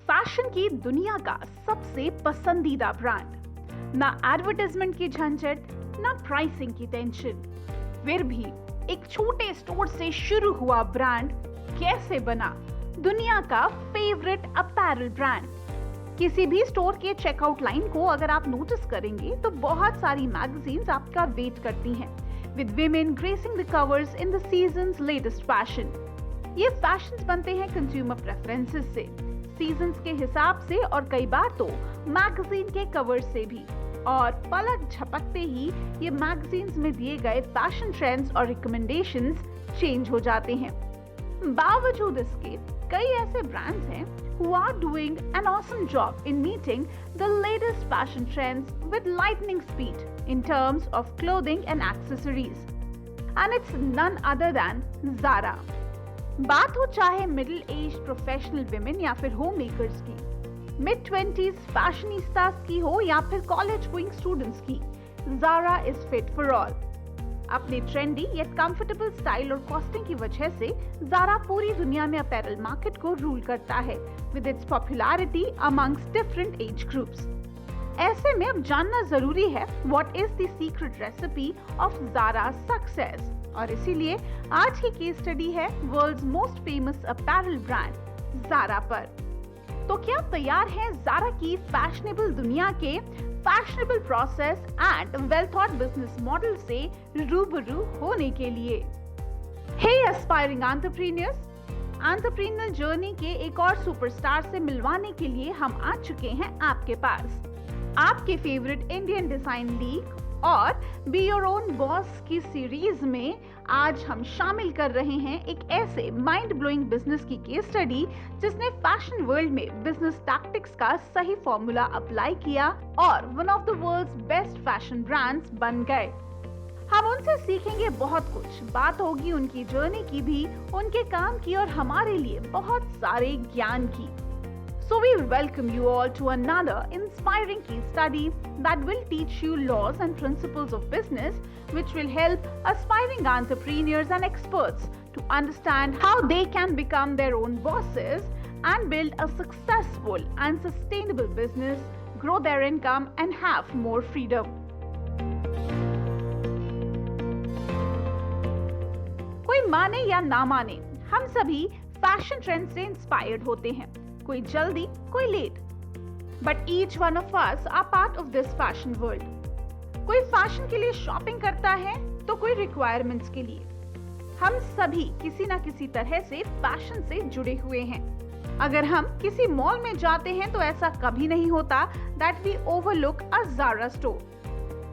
Fashion की दुनिया का सबसे पसंदीदा ब्रांड। ना एडवर्टाइजमेंट की झंझट, ना प्राइसिंग की टेंशन। फिर भी एक छोटे स्टोर से शुरू हुआ ब्रांड कैसे बना दुनिया का फेवरेट अपैरल ब्रांड। किसी भी स्टोर के चेकआउट लाइन को अगर आप नोटिस करेंगे तो बहुत सारी मैगजीन्स आपका वेट करती हैं, with women gracing the covers in the season's latest fashion। ये फैशंस बनते हैं कंज्यूमर प्रेफरेंसेस से, सीजन्स के हिसाब से और कई बार तो मैगजीन के कवर से भी। और पलक झपकते ही ये मैगजीन्स में दिए गए फैशन ट्रेंड्स और रिकमेंडेशंस चेंज हो जाते हैं। बावजूद इसके कई ऐसे ब्रांड्स हैं who are doing an awesome job in meeting the latest fashion trends with lightning speed in terms of clothing and accessories. And it's none other than Zara। बात हो चाहे मिडिल एज प्रोफेशनल विमेन या फिर home makers की, mid 20s फैशनिस्टास की हो या फिर कॉलेज गोइंग स्टूडेंट्स की, Zara is fit for all। अपने ट्रेंडी यट कंफर्टेबल स्टाइल और कॉस्टिंग की वजह से Zara पूरी दुनिया में अपैरल मार्केट को रूल करता है with its popularity amongst different age groups. ऐसे में अब जानना जरूरी है what is the secret recipe of Zara success. और इसीलिए आज की केस स्टडी है world's most famous apparel brand Zara पर। तो क्या तैयार है Zara की फैशनेबल दुनिया के fashionable process and well thought business model से रूबरू होने के लिए? हे एस्पायरिंग एंटरप्रेन्योर्स, एंटरप्रेन्योर जर्नी के एक और सुपरस्टार से मिलवाने के लिए हम आ चुके हैं आपके पास। आपके फेवरेट इंडियन डिजाइन लीग और बी योर ओन बॉस की सीरीज में आज हम शामिल कर रहे हैं एक ऐसे माइंड ब्लोइंग बिजनेस की केस स्टडी जिसने फैशन वर्ल्ड में बिजनेस टैक्टिक्स का सही फॉर्मूला अप्लाई किया और one of the world's best fashion brands बन गए। हम उनसे सीखेंगे बहुत कुछ, बात होगी उनकी जर्नी की भी, उनके काम की और हमारे लिए बहुत सारे ज्ञान की। So we welcome you all to another inspiring case study that will teach you laws and principles of business which will help aspiring entrepreneurs and experts to understand how they can become their own bosses and build a successful and sustainable business, grow their income and have more freedom। कोई माने या ना माने, हम सभी fashion trend से inspired होते हैं, कोई जल्दी कोई late, but each one of us are part of this fashion world. कोई फैशन के लिए शॉपिंग करता है तो कोई रिक्वायरमेंट्स के लिए। हम सभी किसी ना किसी तरह से फैशन से जुड़े हुए हैं। अगर हम किसी मॉल में जाते हैं तो ऐसा कभी नहीं होता that we overlook a Zara store.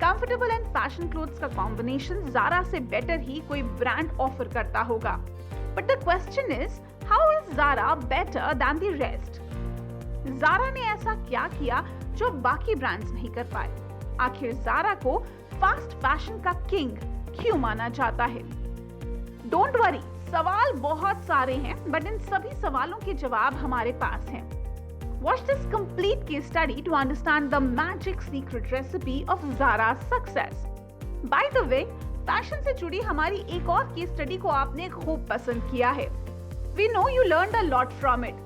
Comfortable and fashion clothes का कॉम्बिनेशन Zara से बेटर ही कोई ब्रांड ऑफर करता होगा। But the question is, How is Zara better than the rest? Zara ने ऐसा क्या किया जो बाकी ब्रांड्स नहीं कर पाए? आखिर Zara को फास्ट फैशन का किंग क्यों माना जाता है? डोंट वरी, सवाल बहुत सारे हैं बट इन सभी सवालों के जवाब हमारे पास हैं। Watch this complete case study to understand the magic secret recipe of Zara's success। By the way, fashion से जुड़ी हमारी एक और केस स्टडी को आपने खूब पसंद किया है। We know you learned a lot from it।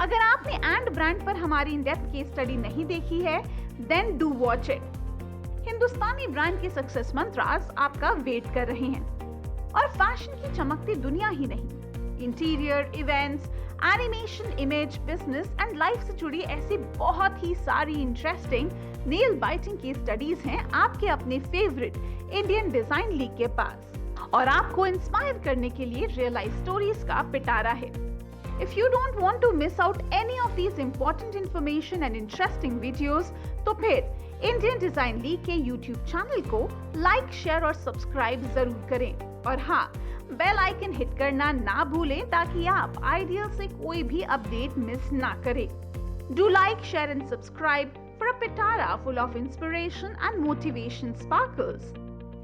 अगर आपने एंड ब्रांड पर हमारी इन डेप्थ केस स्टडी नहीं देखी है, then do watch it। Hindustani brand के सक्सेस मंत्रास आपका वेट कर रहे हैं और फैशन की चमकती दुनिया ही नहीं, interior, events, animation, image, business and life से जुड़ी ऐसी बहुत ही सारी interesting nail biting case studies हैं आपके अपने फेवरेट इंडियन डिजाइन लीग के पास और आपको इंस्पायर करने के लिए रियल लाइफ स्टोरीज का पिटारा है। If you don't want to miss out any of these important information and interesting videos, तो फिर इंडियन डिजाइन लीग के YouTube चैनल को लाइक, शेयर और सब्सक्राइब जरूर करें और हाँ, बेल आइकन हिट करना ना भूलें ताकि आप आइडियल से कोई भी अपडेट मिस ना करें। Do like, share and subscribe for a pitara full of inspiration and motivation sparkles।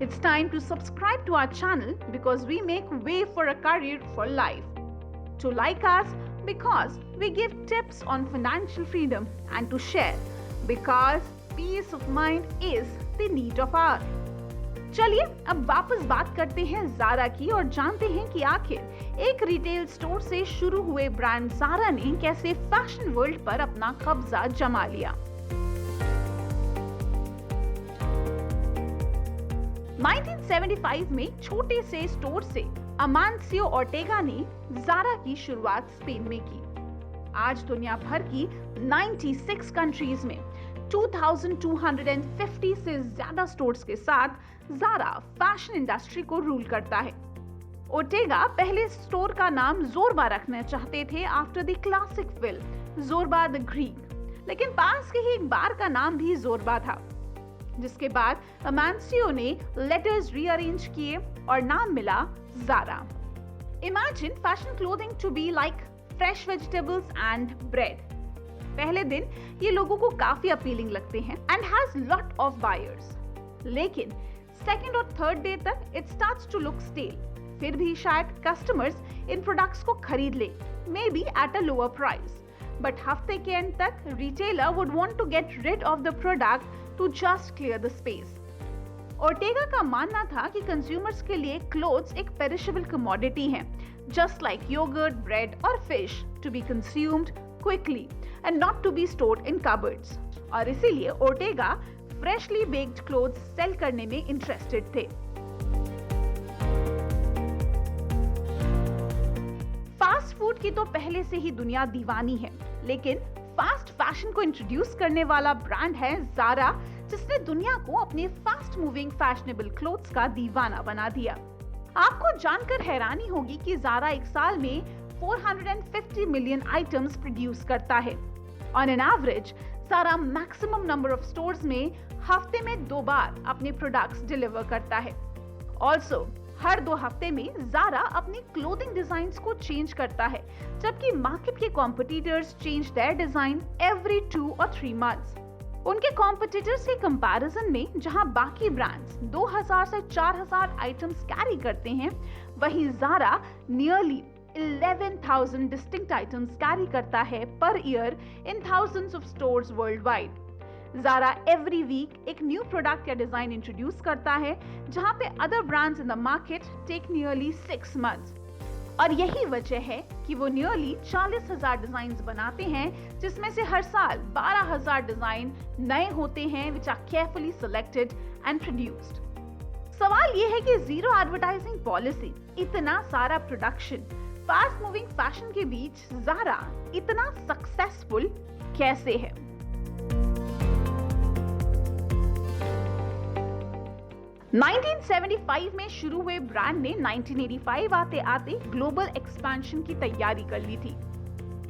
It's time to subscribe to our channel because we make way for a career for life। To like us because we give tips on financial freedom and to share because peace of mind is the need of hour। चलिए अब वापस बात करते हैं Zara की और जानते हैं कि आखिर एक रिटेल स्टोर से शुरू हुए ब्रांड ज़ारा ने कैसे फैशन वर्ल्ड पर अपना कब्जा जमा लिया। 1975 में छोटे से स्टोर से अमानसियो ओर्टेगा ने ज़ारा की शुरुआत स्पेन में की। आज दुनिया भर की 96 कंट्रीज में 2250 से ज्यादा स्टोर्स के साथ ज़ारा फैशन इंडस्ट्री को रूल करता है। ओर्टेगा पहले स्टोर का नाम ज़ोरबा रखना चाहते थे after the classic film Zorba the Greek, लेकिन पास के ही एक बार का नाम भी ज़ोरबा था, जिसके बाद अमानसियो ने लेटर्स रीअरेंज किए और नाम मिला Zara. Imagine fashion clothing to be like fresh vegetables and bread. पहले दिन ये लोगों को काफी अपीलिंग लगते हैं and has lot of buyers, लेकिन सेकंड और थर्ड डे तक it starts to look stale. फिर भी शायद कस्टमर्स इन प्रोडक्ट्स को खरीद ले, may be at a lower price, but हफ्ते के एंड तक retailer would want to get rid of the product to just clear the space. Ortega का मानना था कि कंज्यूमर्स के लिए क्लोथ्स एक पेरिशेबल कमोडिटी है, just like yogurt, bread or fish, to be consumed quickly and not to be stored in cupboards. और इसीलिए Ortega freshly baked clothes sell करने में इंटरेस्टेड थे। फास्ट फूड की तो पहले से ही दुनिया दीवानी है, लेकिन फास्ट फैशन को इंट्रोड्यूस करने वाला ब्रांड है ज़ारा, जिसने दुनिया को अपने फास्ट मूविंग फैशनेबल क्लोथ्स का दीवाना बना दिया। आपको जानकर हैरानी होगी कि ज़ारा एक साल में 450 मिलियन आइटम्स प्रोड्यूस करता है। On an average Zara maximum number of stores में हफ्ते में 2 बार अपने प्रोडक्ट्स डिलीवर करता है। ऑल्सो हर 2 हफ्ते में ज़ारा अपनी क्लोथिंग डिजाइन्स को चेंज करता है, जबकि मार्केट के competitors change their design every 2 और 3 मंथ्स। उनके कॉम्पिटिटर्स के कंपैरिजन में जहां बाकी ब्रांड्स 2000 से 4000 आइटम्स कैरी करते हैं, वहीं Zara nearly 11,000 distinct items carry करता है per year in thousands of stores worldwide. Zara every week एक न्यू प्रोडक्ट या डिजाइन इंट्रोड्यूस करता है, जहां पे other brands in the market take nearly 6 months. और यही वजह है कि वो नियरली 40,000 डिजाइन बनाते हैं, जिसमें से हर साल 12,000 डिजाइन नए होते हैं, which are carefully selected and produced. सवाल ये है कि जीरो एडवर्टाइजिंग पॉलिसी, इतना सारा प्रोडक्शन, फास्ट मूविंग फैशन के बीच ज़ारा इतना सक्सेसफुल कैसे है? – 1975 में शुरू हुए ब्रांड ने 1985 आते आते ग्लोबल एक्सपेंशन की तैयारी कर ली थी।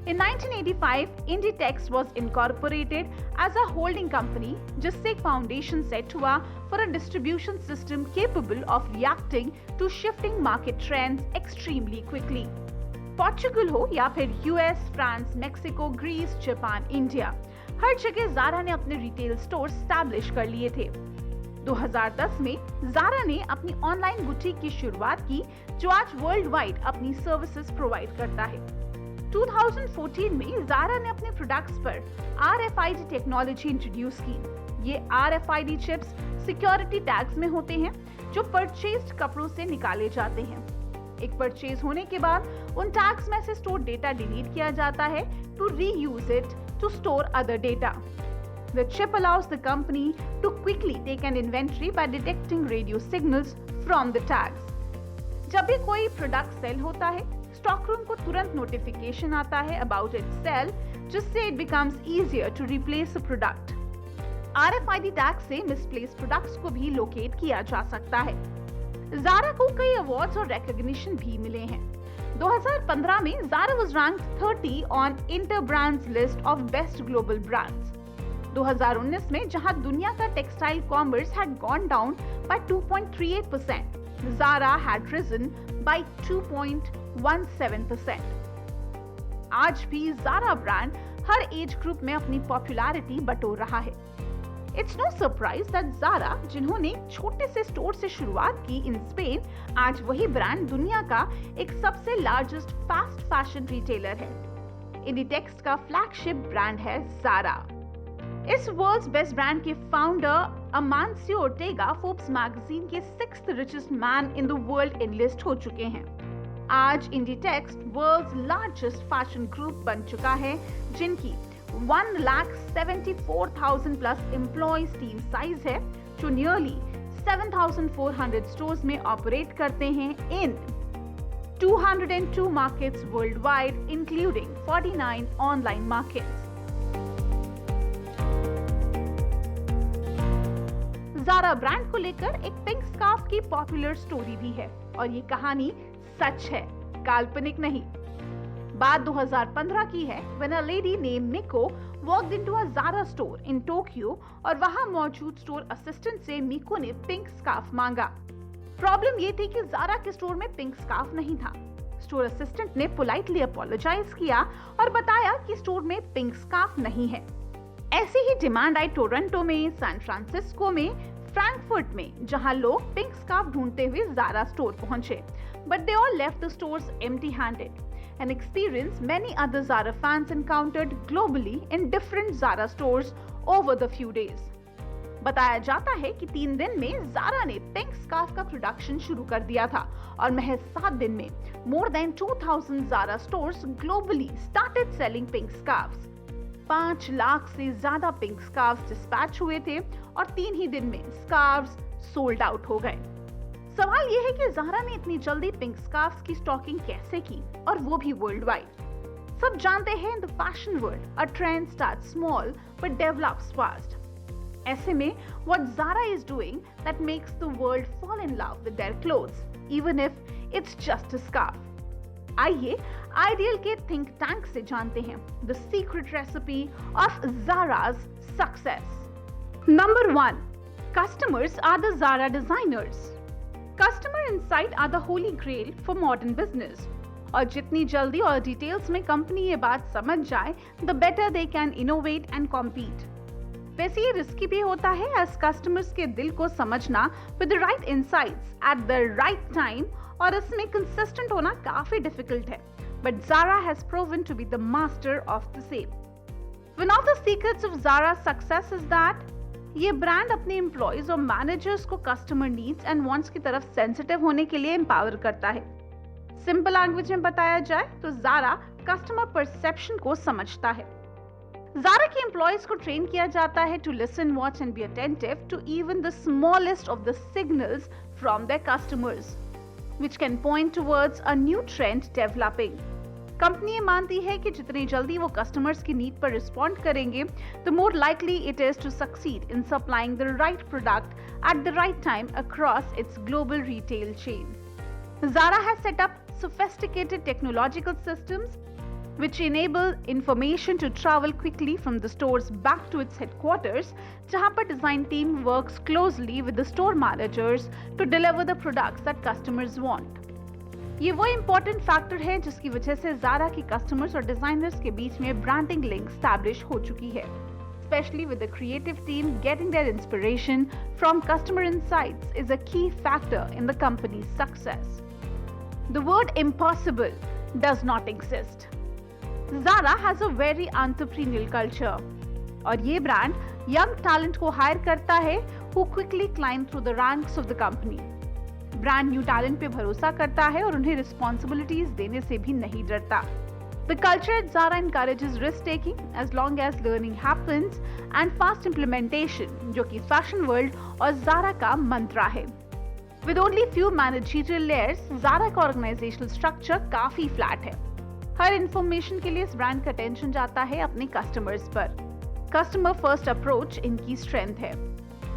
In 1985, Inditex was incorporated as a holding company, जिससे एक फाउंडेशन सेट हुआ for a distribution system capable of reacting to shifting market trends extremely quickly. Portugal हो या फिर US, France, Mexico, Greece, Japan, India, हर जगह ज़ारा ने अपने रिटेल स्टोर स्टैब्लिश कर लिए थे। 2010 में ज़ारा ने अपनी ऑनलाइन बुटीक की शुरुआत की, जो आज वर्ल्ड वाइड अपनी सर्विसेज प्रोवाइड करता है। 2014 में ज़ारा ने अपने प्रोडक्ट्स पर RFID टेक्नोलॉजी इंट्रोड्यूस की। ये RFID चिप्स सिक्योरिटी टैग्स में होते हैं, जो परचेज्ड कपड़ों से निकाले जाते हैं। एक परचेज होने के बाद उन टैग्स में से स्टोर डेटा डिलीट किया जाता है to reuse it to store other data. The chip allows the company to quickly take an inventory by detecting radio signals from the tags. जब भी कोई प्रोडक्ट सेल होता है, स्टॉक रूम को तुरंत नोटिफिकेशन आता है about its sell, जिससे it becomes easier to replace the product. RFID tag से misplaced प्रोडक्ट्स को भी लोकेट किया जा सकता है। ज़ारा को कई अवार्ड्स और रिकॉग्निशन भी मिले हैं। 2015 में Zaara was ranked 30 on Interbrand's list of best global brands. 2019 में जहां दुनिया का textile commerce had gone down by 2.38%, Zara had risen by 2.17%. आज भी Zara ब्रांड हर एज ग्रुप में अपनी पॉपुलैरिटी बटोर रहा है। It's no surprise that Zara, जिन्होंने छोटे से स्टोर से शुरुआत की इन स्पेन, आज वही ब्रांड दुनिया का एक सबसे लार्जेस्ट फास्ट फैशन रिटेलर है। इंडिटेक्स का फ्लैगशिप ब्रांड है Zara। इस वर्ल्ड्स बेस्ट ब्रांड के founder Amancio Ortega Forbes magazine के 6th richest man in the world enlist हो चुके हैं। आज Inditex world's largest fashion group बन चुका है, जिनकी 1,74,000 प्लस एम्प्लॉयज टीम साइज है, जो नियरली 7,400 स्टोर्स में ऑपरेट करते हैं इन 202 markets worldwide, including 49 online markets. Zara brand को लेकर एक पिंक स्कार्फ की पॉपुलर स्टोरी भी है और ये कहानी सच है, काल्पनिक नहीं। बात 2015 की है, when a lady named Miko walked into a Zara store in Tokyo और वहां मौजूद स्टोर असिस्टेंट से मिको ने पिंक स्कार्फ मांगा। प्रॉब्लम ये थी कि ज़ारा के स्टोर में पिंक स्कार्फ नहीं था। स्टोर असिस्टेंट ने पोलाइटली अपोलोजाइज किया और बताया कि स्टोर में पिंक स्कार्फ नहीं है। ऐसी ही डिमांड आई टोरंटो में, सैन फ्रांसिस्को में, फ्रैंकफर्ट में, जहां लोग पिंक स्कार्फ ढूंढते हुए ज़ारा स्टोर पहुंचे, but they all left the stores empty-handed, an experience many other Zara fans encountered globally in different Zara stores over the few days. बताया जाता है कि 3 दिन में Zara ने पिंक स्कार्फ का प्रोडक्शन शुरू कर दिया था और महज 7 दिन में more than 2,000 Zara stores globally started selling pink scarves. 5 lakh से ज्यादा पिंक स्कार्फ्स डिस्पैच हुए थे और 3 ही दिन में स्कार्फ्स सोल्ड आउट हो गए। सवाल यह है कि ज़ारा ने इतनी जल्दी पिंक स्कार्फ्स की स्टॉकिंग कैसे की, और वो भी वर्ल्ड वाइड। सब जानते हैं, the fashion world, a trend starts small but develops fast. ऐसे में what Zara is doing that makes the world fall in love with their clothes, even if it's just a scarf. आइए ideal के think tank से जानते हैं the secret recipe of Zara's success. Number 1, customers are the Zara designers. Customer insight are the holy grail for modern business. और जितनी जल्दी और details में कंपनी ये बात समझ जाए, the better they can innovate and compete. वैसे ये रिस्की भी होता है, एज कस्टमर्स के दिल को समझना with the right insights eight the right time, और इसमें कंसिस्टेंट होना काफी डिफिकल्ट है, but Zara has proven to be the master of the same. One of the secrets of Zara's success is that ये ब्रांड अपने employees और managers को customer needs and wants की तरफ सेंसिटिव होने के लिए एम्पावर करता है। सिंपल लैंग्वेज में बताया जाए तो Zara कस्टमर परसेप्शन को समझता है। Zara के एम्प्लॉयज को ट्रेन किया जाता है to listen, watch and be attentive to even the smallest of the signals from their customers, which can point towards a new trend developing. Company ये मानती है कि जितनी जल्दी वो कस्टमर्स की नीड पर रिस्पॉन्ड करेंगे, the more likely it is to succeed in supplying the right product at the right time across its global retail chain. Zara has set up sophisticated technological systems which enable information to travel quickly from the stores back to its headquarters, जहां पर design team works closely with the store managers to deliver the products that customers want. ये वो important factor है जिसकी वजह से Zara की customers और डिजाइनर्स के बीच में ब्रांडिंग लिंक स्टैब्लिश हो चुकी है, especially with the creative team getting their inspiration from customer insights is a key factor in the company's success. The word impossible does not exist. Zara has a very entrepreneurial culture, और ये brand young talent को higher करता है who quickly climb through the ranks of the company. Brand new talent पे भरोसा करता है और उन्हें रिस्पॉन्सिबिलिटीज देने से भी नहीं डरता। The culture at Zara encourages risk-taking as long as learning happens and fast implementation, जो कि फैशन वर्ल्ड और Zara का मंत्रा है। With only few managerial layers, Zara का ऑर्गेनाइजेशनल स्ट्रक्चर काफी फ्लैट है। हर इंफॉर्मेशन के लिए इस ब्रांड का अटेंशन जाता है अपने कस्टमर्स पर। कस्टमर फर्स्ट अप्रोच इनकी स्ट्रेंथ है।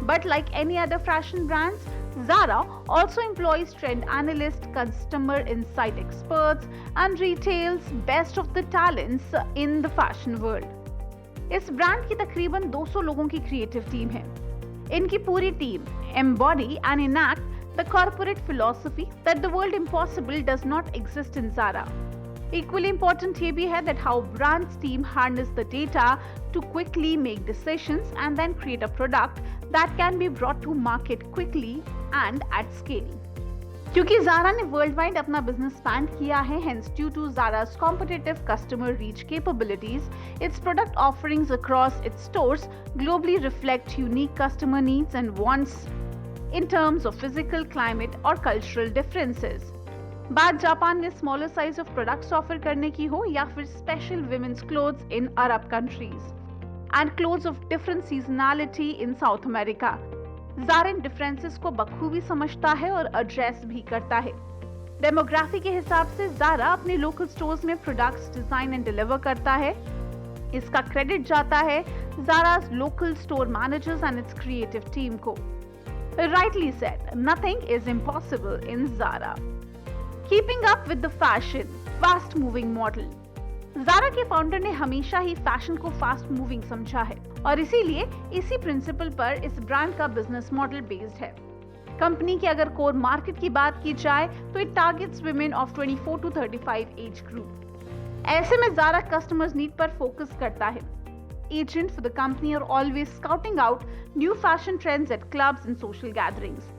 But like any other fashion brands, Zara also employs trend analysts, customer insight experts, and retails best of the talents in the fashion world. इस brand की तकरीबन 200 लोगों की क्रिएटिव टीम है। इनकी पूरी team embody and enact the corporate philosophy that the world impossible does not exist in Zara. Equally important ये भी है that how brands team harness the data to quickly make decisions and then create a product that can be brought to market quickly and at scale. क्योंकि Zara ने worldwide अपना business expand किया है, hence due to Zara's competitive customer reach capabilities, its product offerings across its stores globally reflect unique customer needs and wants in terms of physical, climate or cultural differences. बात जापान में smaller size of products offer करने की हो या फिर special women's clothes in Arab countries and clothes of different seasonality in South America, Zara इन differences को बखूबी समझता है और एड्रेस भी करता है। डेमोग्राफी के हिसाब से ज़ारा अपने लोकल स्टोर्स में प्रोडक्ट्स डिजाइन एंड डिलीवर करता है। इसका क्रेडिट जाता है Zara's local store managers and its creative team को। Rightly said, nothing is impossible in Zara. Keeping up with the fashion, fast moving model. Zara के founder ने हमेशा ही फैशन को फास्ट मूविंग समझा है और इसीलिए इसी प्रिंसिपल पर इस ब्रांड का बिजनेस मॉडल बेस्ड है। कंपनी की अगर कोर मार्केट की बात की जाए तो it targets women of 24 to 35 age group. ऐसे में ज़ारा कस्टमर्स नीड पर फोकस करता है। Agents for the company are always scouting out new fashion trends at clubs and social gatherings.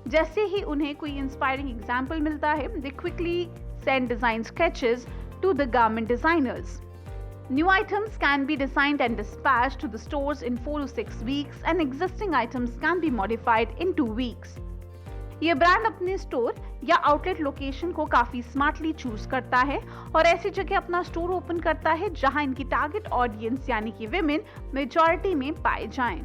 जैसे ही उन्हें कोई इंस्पायरिंग एग्जाम्पल मिलता है, they quickly send design sketches to the garment designers. New items can be designed and dispatched to the stores in 4 to 6 weeks, and existing items can be modified in 2 weeks. ये brand अपने store या outlet location को काफी smartly choose करता है और ऐसी जगह अपना स्टोर ओपन करता है जहां इनकी टारगेट ऑडियंस यानी कि विमेन मेजॉरिटी में पाए जाएं।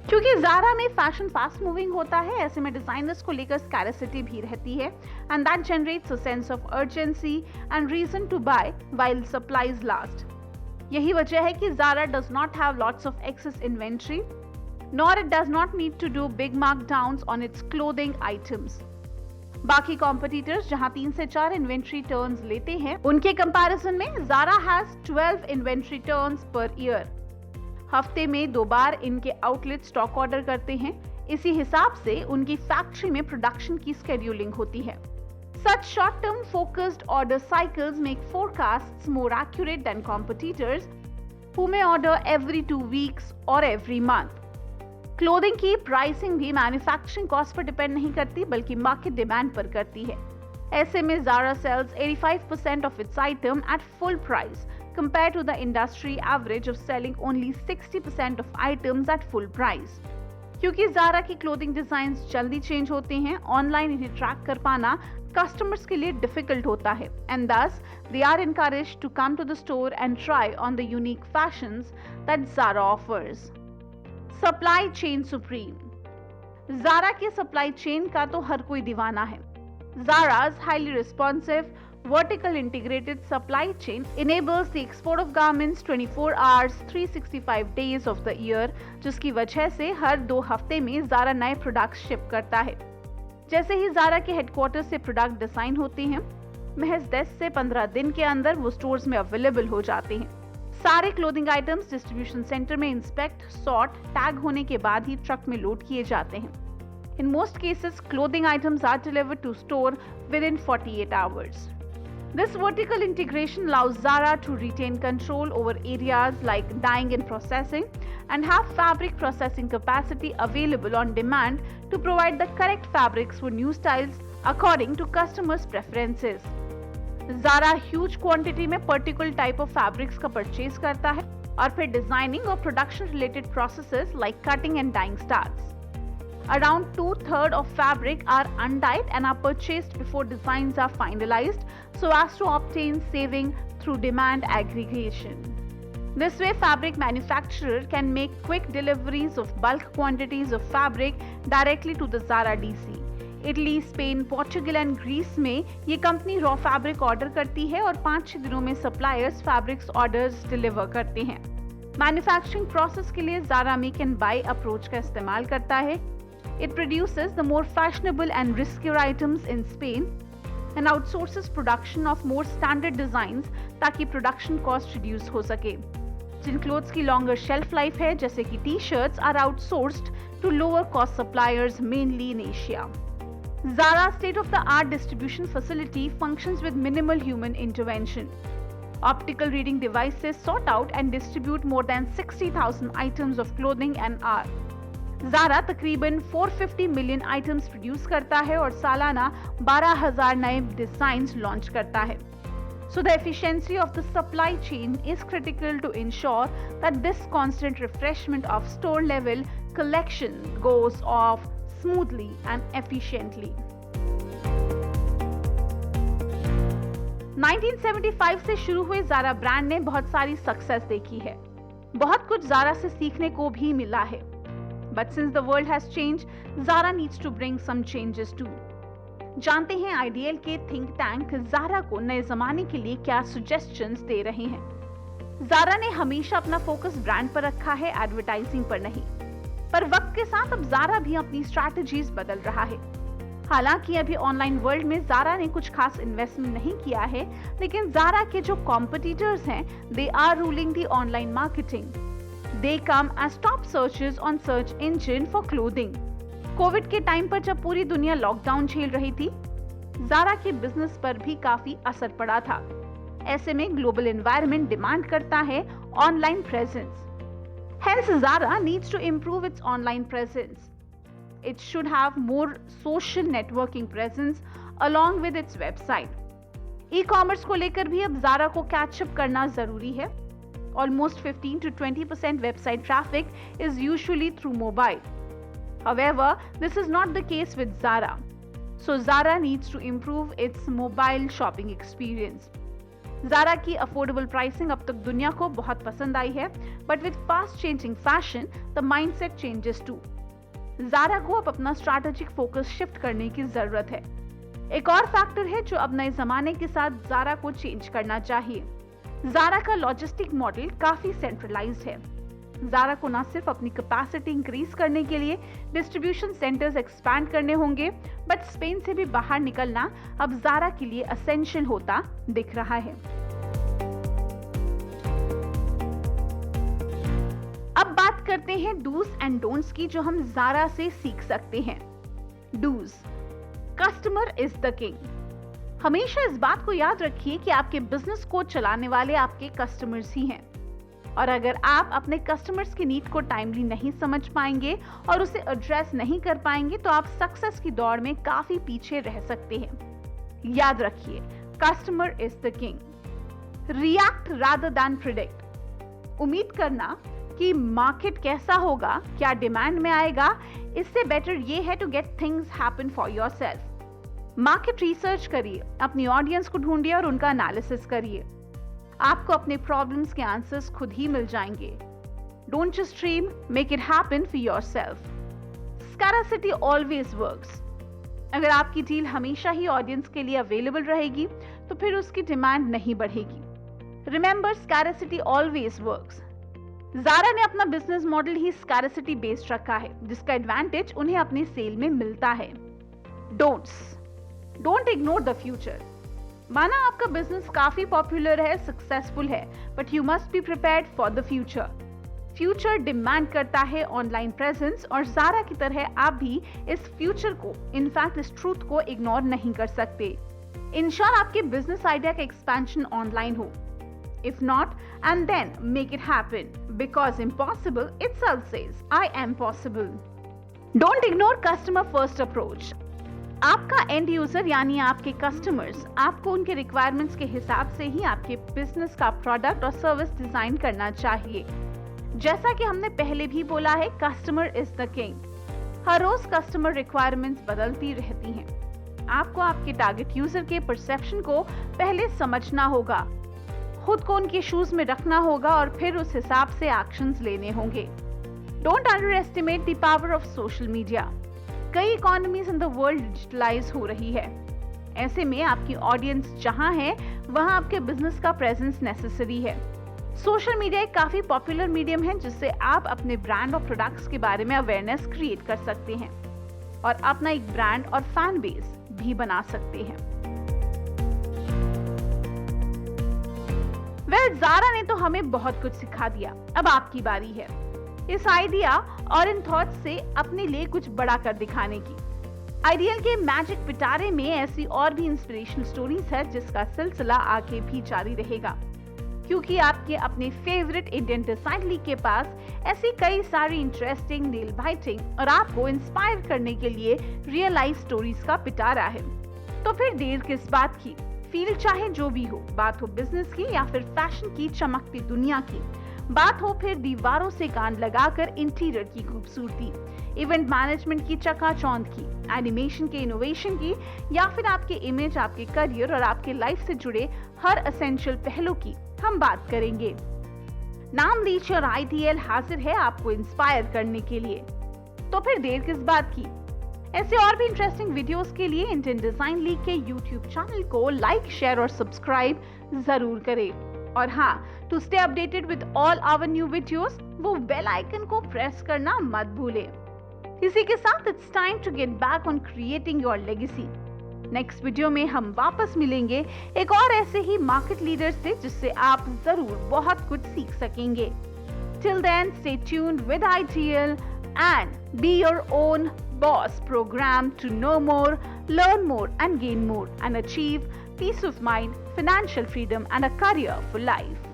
क्योंकि ज़ारा में फैशन फास्ट मूविंग होता है, ऐसे में डिजाइनर्स को लेकर स्कैरसिटी भी रहती है and that generates a sense of urgency and reason to buy while supplies last. यही वजह है कि Zara does not have lots of excess inventory, nor it does not need to do big markdowns on its clothing items. बाकी competitors जहां 3 से 4 inventory turns लेते हैं, उनके कंपैरिजन में Zara has 12 inventory turns per year. हफ्ते में 2 बार इनके आउटलेट स्टॉक ऑर्डर करते हैं। इसी हिसाब से उनकी फैक्ट्री में प्रोडक्शन की स्केड्यूलिंग होती है। Such short-term focused order cycles make forecasts more accurate than competitors who may order every 2 weeks or every month. Clothing की प्राइसिंग भी मैन्युफैक्चरिंग कॉस्ट पर डिपेंड नहीं करती बल्कि मार्केट डिमांड पर करती है। ऐसे में Zara sells 85% of its item at full price compare to the industry average of selling only 60% of items at full price. क्योंकि ज़ारा की क्लोथिंग डिजाइन्स जल्दी चेंज होते हैं, ऑनलाइन इन्हें ट्रैक कर पाना कस्टमर्स के लिए डिफिकल्ट होता है and thus they are encouraged to come to the store and try on the unique fashions that Zara offers. Supply chain supreme. Zara के सप्लाई चेन का तो हर कोई दीवाना है। ज़ारा's highly responsive, vertical integrated supply chain enables the export of garments 24 hours, 365 days of the year, जिसकी वजह से हर 2 हफ्ते में ज़ारा नए प्रोडक्ट्स शिप करता है। जैसे ही ज़ारा के हेडक्वार्टर से प्रोडक्ट डिजाइन होते हैं, महज 10 से 15 दिन के अंदर वो स्टोर्स में अवेलेबल हो जाते हैं। सारे क्लोथिंग आइटम्स डिस्ट्रीब्यूशन सेंटर में इंस्पेक्ट, सॉर्ट, टैग होने के बाद ही ट्रक में लोड किए जाते हैं। In most cases, clothing items are delivered to store within 48 hours. This vertical integration allows Zara to retain control over areas like dyeing and processing and have fabric processing capacity available on demand to provide the correct fabrics for new styles according to customers' preferences. Zara huge quantity में particular type of fabrics का purchase करता है और फिर designing और production related processes like cutting and dyeing starts. Around 2/3 of fabric are undyed and are purchased before designs are finalized so as to obtain saving through demand aggregation. This way, fabric manufacturer can make quick deliveries of bulk quantities of fabric directly to the Zara DC. Italy, Spain, Portugal and Greece में ये company raw fabric order करती है और 5-6 दिनों में suppliers fabrics orders deliver करते हैं। Manufacturing process के लिए Zara make and buy approach का इस्तेमाल करता है। It produces the more fashionable and riskier items in Spain and outsources production of more standard designs ताकि production cost reduce हो सके। जिन क्लोथ्स की longer shelf life है जैसे कि T-shirts are outsourced to lower cost suppliers mainly in Asia. Zara's state-of-the-art distribution facility functions with minimal human intervention. Optical reading devices sort out and distribute more than 60,000 items of clothing an hour. Zara तकरीबन 450 million items produce करता है और सालाना 12,000 नए designs launch करता है। So the efficiency of the supply chain is critical to ensure that this constant refreshment of store level collection goes off smoothly and efficiently. 1975 से शुरू हुए ज़ारा ब्रांड ने बहुत सारी सक्सेस देखी है। बहुत कुछ ज़ारा से सीखने को भी मिला है। But since the world has changed, Zara needs to bring some changes too. जानते हैं आइडियल के थिंक टैंक ज़ारा को नए जमाने के लिए क्या सजेशंस दे रहे हैं। ज़ारा ने हमेशा अपना फोकस ब्रांड पर रखा है, एडवर्टाइजिंग पर नहीं। पर वक्त के साथ अब ज़ारा भी अपनी स्ट्रैटेजीज बदल रहा है। हालांकि अभी ऑनलाइन वर्ल्ड में ज़ारा ने कुछ खास इन्वेस्टमेंट नहीं किया है, लेकिन ज़ारा के जो कॉम्पिटिटर्स हैं, they are ruling the online marketing. They come as top searches on search engine for clothing. Covid के टाइम पर जब पूरी दुनिया लॉकडाउन झेल रही थी, ज़ारा के बिजनेस पर भी काफी असर पड़ा था। ऐसे में ग्लोबल एनवायरनमेंट डिमांड करता है online presence. Hence, Zara needs to improve its online presence. It should have more social networking presence along with its website. E-commerce को लेकर भी अब ज़ारा को कैचअप करना जरूरी है। Almost 15 to 20% website traffic is usually through mobile. However, this is not the case with Zara. So Zara needs to improve its mobile shopping experience. Zara की affordable pricing अब तक दुनिया को बहुत पसंद आई है, but with fast changing fashion, the mindset changes too. Zara को अब अपना strategic focus shift करने की जरूरत है। एक और फैक्टर है जो अब नए जमाने के साथ Zara को चेंज करना चाहिए। ज़ारा का लॉजिस्टिक मॉडल काफी सेंट्रलाइज्ड है। ज़ारा को न सिर्फ अपनी कैपेसिटी इंक्रीज करने के लिए डिस्ट्रीब्यूशन सेंटर्स एक्सपैंड करने होंगे, बट स्पेन से भी बाहर निकलना अब ज़ारा के लिए एसेंशियल होता दिख रहा है। अब बात करते हैं डूज एंड डोंट्स की, जो हम ज़ारा से सीख सकते हैं। Do's, customer is the king. हमेशा इस बात को याद रखिए कि आपके बिजनेस को चलाने वाले आपके कस्टमर्स ही हैं, और अगर आप अपने कस्टमर्स की नीड को टाइमली नहीं समझ पाएंगे और उसे एड्रेस नहीं कर पाएंगे तो आप सक्सेस की दौड़ में काफी पीछे रह सकते हैं। याद रखिए, customer is the king. React rather than predict. उम्मीद करना कि मार्केट कैसा होगा, क्या डिमांड में आएगा, इससे बेटर ये है to get things happen for yourself. Market research करिए, अपनी ऑडियंस को ढूंढिए और उनका एनालिसिस करिए। आपको अपने प्रॉब्लम्स के आंसर्स खुद ही मिल जाएंगे। Don't just dream, make it happen for yourself. Scarcity always works. अगर आपकी डील हमेशा ही ऑडियंस के लिए अवेलेबल रहेगी तो फिर उसकी डिमांड नहीं बढ़ेगी। Remember, scarcity always works. Zara ने अपना बिजनेस मॉडल ही स्कैरसिटी बेस्ड रखा है, जिसका एडवांटेज उन्हें अपने सेल में मिलता है। Don'ts, don't ignore the future. माना आपका बिजनेस काफी पॉपुलर है, सक्सेसफुल है, but you must be prepared for the future. Future demand करता है ऑनलाइन प्रेजेंस, और ज़ारा की तरह आप भी इस फ्यूचर को, इनफैक्ट इस ट्रूथ को इग्नोर नहीं कर सकते। इंश्योर आपके बिजनेस आइडिया का एक्सपेंशन ऑनलाइन हो। If not, and then make it happen, because impossible itself says I am possible. Don't ignore customer first approach. आपका एंड यूजर यानी आपके कस्टमर्स आपको उनके रिक्वायरमेंट्स के हिसाब से ही आपके बिजनेस का प्रोडक्ट और सर्विस डिजाइन करना चाहिए। जैसा कि हमने पहले भी बोला है, कस्टमर इज द किंग। हर रोज कस्टमर रिक्वायरमेंट्स बदलती रहती हैं। आपको आपके टारगेट यूजर के परसेप्शन को पहले समझना होगा, खुद को उनके शूज में रखना होगा और फिर उस हिसाब से एक्शंस लेने होंगे। Don't underestimate the power of social media. कई economies in the world digitalize हो रही है। ऐसे में आपकी ऑडियंस जहां है वहां आपके बिजनेस का प्रेजेंस नेसेसरी है। सोशल मीडिया एक काफी पॉपुलर मीडियम है जिससे आप अपने ब्रांड और प्रोडक्ट्स के बारे में अवेयरनेस क्रिएट कर सकते हैं और अपना एक ब्रांड और फैन बेस भी बना सकते हैं। ज़ारा ने तो हमें बहुत कुछ सिखा दिया, अब आपकी बारी है इस आइडिया और इन थॉट्स से अपने लिए कुछ बड़ा कर दिखाने की। आइडियल के मैजिक पिटारे में ऐसी और भी इंस्पिरेशनल स्टोरीज है जिसका सिलसिला आगे भी जारी रहेगा, क्योंकि आपके अपने फेवरेट इंडियन डिसाइडली के पास ऐसी कई सारी इंटरेस्टिंग, नेल बाइटिंग और आपको इंस्पायर करने के लिए रियल लाइफ स्टोरीज का पिटारा है। तो फिर देर किस बात की, फील्ड चाहे जो भी हो, बात हो बिजनेस की या फिर फैशन की चमकती दुनिया की, बात हो फिर दीवारों से कान लगाकर इंटीरियर की खूबसूरती, इवेंट मैनेजमेंट की चकाचौंध की, एनिमेशन के इनोवेशन की, या फिर आपके इमेज, आपके करियर और आपके लाइफ से जुड़े हर एसेंशियल पहलू की हम बात करेंगे। नाम रीच योर आइडियल हाजिर है आपको इंस्पायर करने के लिए, तो फिर देर किस बात की। ऐसे और भी इंटरेस्टिंग वीडियोस के लिए इंडियन डिजाइन लीग के यूट्यूब चैनल को लाइक, शेयर और सब्सक्राइब जरूर करें। और हाँ, to stay updated with all our new videos, वो बेल आइकन को प्रेस करना मत भूलें। इसी के साथ it's time to get back on creating your legacy. Next video में हम वापस मिलेंगे एक और ऐसे ही मार्केट लीडर से, जिससे आप जरूर बहुत कुछ सीख सकेंगे। Till then, stay tuned with ITL and be your own boss program to know more, learn more and gain more and achieve peace of mind, financial freedom and a career for life.